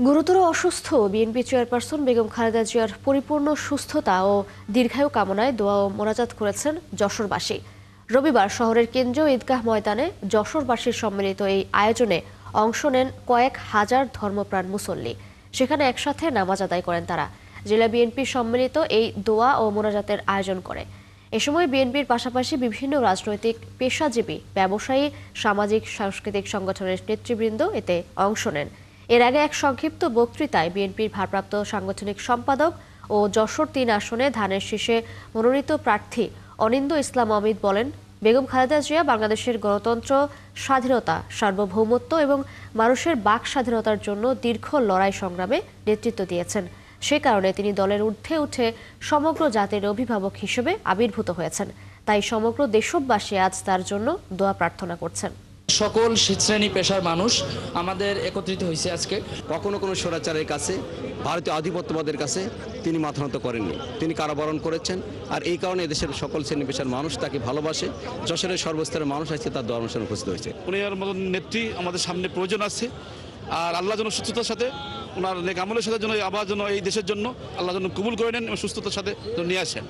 গুরুতর অসুস্থ BNP chairperson Begum Khaleda জিয়ার পরিপূর্ণ সুস্থতা ও দীর্ঘায়ু কামনায় দোয়া ও মোনাজাত করেছেন যশোরবাসী। রবিবার শহরের কেন্দ্রীয় ঈদগাহ ময়দানে যশোরবাসীর সম্মিলিত এই আয়োজনে অংশ নেন কয়েক হাজার ধর্মপ্রাণ মুসল্লি। সেখানে একসাথে নামাজ আদায় করেন তারা। জেলা বিএনপির সম্মিলিত এই দোয়া ও মোনাজাতের আয়োজন করে। এ সময় বিএনপির পাশাপাশি বিভিন্ন রাজনৈতিক পেশাজীবী, ব্যবসায়ী, সামাজিক সাংস্কৃতিক সংগঠনের নেতৃবৃন্দ এতে অংশ নেন। এর আগে এক সংক্ষিপ্ত বক্তৃতায় বিএনপির ভারপ্রাপ্ত সাংগঠনিক সম্পাদক ও যশোর-৩ আসনে ধানের শীষে মনোনীত প্রার্থী অনিন্দ্য ইসলাম অমিত বলেন, বেগম খালেদা জিয়া বাংলাদেশের গণতন্ত্র, স্বাধীনতা, সার্বভৌমত্ব এবং মানুষের বাক স্বাধীনতার জন্য দীর্ঘ লড়াই সংগ্রামে নেতৃত্ব দিয়েছেন। সে কারণে তিনি দলের ঊর্ধ্বে উঠে সমগ্র জাতির অভিভাবক হিসেবে আবির্ভূত হয়েছেন। তাই সমগ্র দেশবাসী আজ তার জন্য দোয়া প্রার্থনা করছেন। সকল শ্রেণী পেশার মানুষ আমাদের একত্রিত হয়েছে আজকে। কখনো কোনো স্বৈরাচারের কাছে, ভারতীয় আধিপত্যবাদের কাছে তিনি মাথা নত করেননি। তিনি কারাবরণ করেছেন, আর এই কারণে এদেশের সকল শ্রেণী পেশার মানুষ তাকে ভালোবাসে। যশোরের সর্বস্তরের মানুষ আছে তার দোয়া অনুষ্ঠানে উপস্থিত হয়েছে। উনার মতন নেত্রী আমাদের সামনে প্রয়োজন আছে, আর আল্লাহ যেন সুস্থতার সাথে ওনার নেক আমলের সাথে যেন আবার যেন এই দেশের জন্য আল্লাহ যেন কবুল করে নেন এবং সুস্থতার সাথে নিয়ে আসেন।